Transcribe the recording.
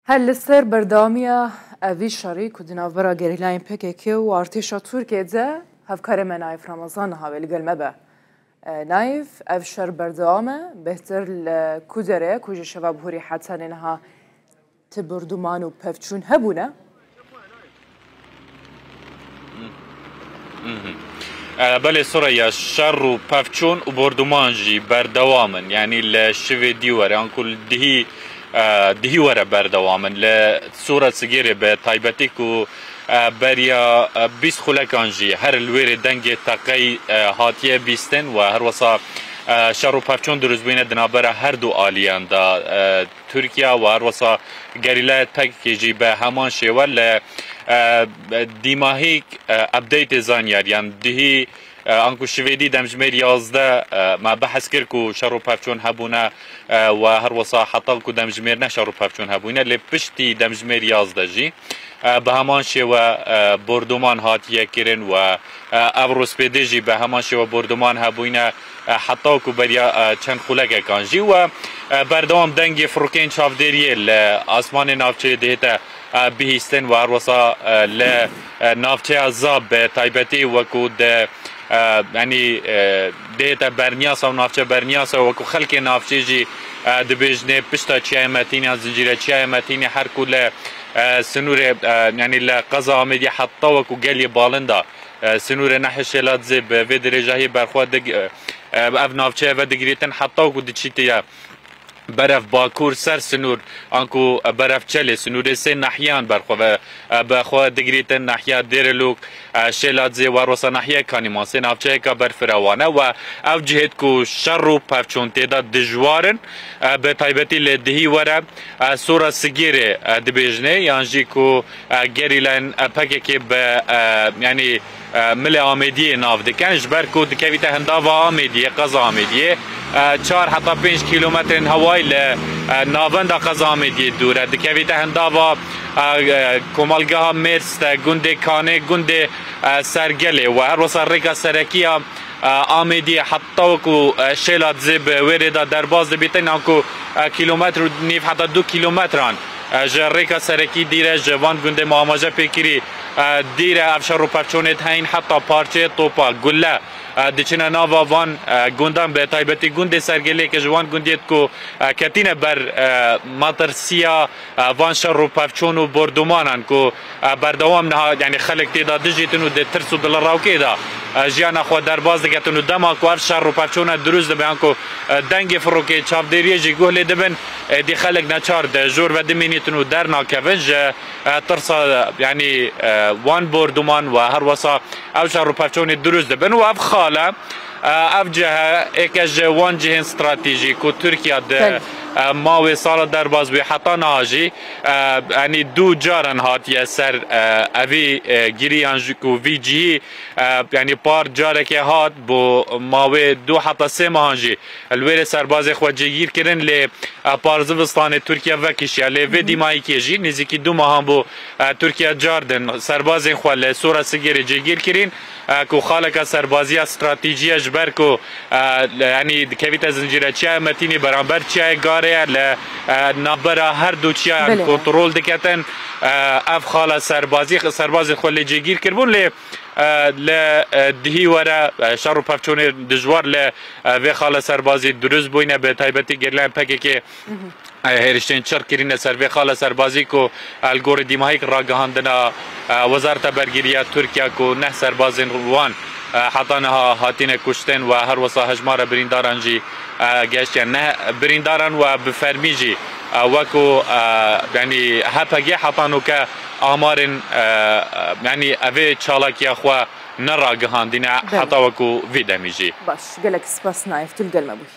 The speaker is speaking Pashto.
هل السر بردامية أفي شريك ودنافرا جريلاين بيكيكي وارتيشا تركيا ده هفكار من نايف رمضان هاوي لقلمبه نايف أفشر بردامة بهتر لكودرة كوجة شباب هوري حتى إنها تبردمان وبفتشون هبونا بله سوريا شر و پفچون و بردمان جی بردوامن يعني الشوي ديور يعني كل دهي ورا بردوامن لصورة صغيرة بتايبتك و بريا بيس خلقان جي هر الوير دنگ تقي هاتيه بيستن و هر وصا شر و پفچون دروز بين دنابرا هر دو آليان دا تركيا و هر وصا گريلا تاكي جي به همان شوال دیماهیک ابدیت زانیار یعنی دهی آنکو شویدی دمجمیر 11 ما بحث کرد کو شر و پفچون هبونه و هر وصا حتی کو دمجمیر نه شر و پفچون هبونه لپشتی دمجمیر 11 جی به همان شو بردمان هاتیه کرن و اوروس پیدجی به همان شو بردمان هبونه حتی کو بریا چند خلق کانجی و بردوام دنگ فروکین چافدریه لآسمان نافچه دهتا بهستن و هروسا ل نافچه عذاب تایبتی وکود يعني ديتا برنياسا ونافچه برنياسا وكو خلق نافچه جي دبجنه پشتا چای متینی زنجیره چای متینی هر کل سنور يعني لقضا آمدی حتی وكو گلی بالندا سنور نحش لادزه به درجه برخواد اف نافچه و دگریتن حتی وكو دچیتیا برف باکور سر سنور آنکو برف چله سنور سه نحیان برخوا دگریتن نحیا دیرلوک شلادزی و روسا نحیا کانیمان سه نافچه که برف روانه و او جهت کو شر و پفچون تیدا دجوارن به تایبتی لدهی وره سورا سگیر دبیجنه یانجی کو گریلن پکه که به یعنی مل آمدیه ناف دکن جبر کو دکویت هنداوا آمدیه قضا آمدیه 4 حتی 5 کیلومتر هوای ناوند قضا آمدیه دوره دکویت هنداوا کمالگاه مرست گنده کانه گنده سرگله و هر وصل ریکا سرکی آمدی حتی کو شیلات زب وردا درباز بیتن آنکو کیلومتر و نیف حتی 2 کیلومتران جریکا سرکی دیره جوان گنده معامجه پیکری دیره افشار و پفچونت هین حتی پارچه توپا گله دچنا ناوا وان گوندان به تایبتی گونده سرگله که جوان گوندیت کو کتینه بر ماترسیا وان شر و پفچون و بردمانن کو بردوام نه یعنی خلق تیدا دجیتنو د ترسو دل راوکی دا جیانا خو درباز دگتنو دما کو شر و پفچون دروز دبن کو دنگ فروکی چاپدریه جی گوله دبن دی خلق نچار د جور و دمینیتنو در ناکونج ترسا یعنی وان بردمان و هر وسا او شر و پفچون دروز دبن و اف خاله اف جهه اکج وان جهن استراتژی کو ترکیه د ماوی سال در باز به حتی ناجی یعنی دو جارن هاتیه سر اوی گیریان کو وی جی یعنی پار جاره که هات بو ماوی دو حتی سه ماهانجی الویر سرباز خود جگیر کرن لی پارزوستان ترکیه وکیشی لی وی دیمایی که جی نزیکی 2 ماهان بو ترکیه جاردن سرباز خود لی سورا سگیر جگیر کرین کو خالق سربازی استراتژی جبر کو یعنی کویت زنجیره چای متینی برابر چای گاره ل نبره هر دو چای کنترل دکتن اف خاله سرباز خود جگیر کربون ل دهی وره شر و پفچون دجوار ل و خاله سربازی دروز بوینه به تایبتی گرلن پکه که هرشتن چر کرینه سر و خاله سربازی کو الگور دیماهیک راگهاندنا وزارت برگیری ترکیه کو نه سربازین روان حتی نها هاتین کشتن و هر وصا هجمار برینداران جی گشت نه برینداران و بفرمی جی وکو یعنی هپگی حتی نو که آمارن یعنی اوه چالاکی خوا نراگهاندینه حتی وکو ویدمی جی باش گلک سپاس نایف تل گلمه بوی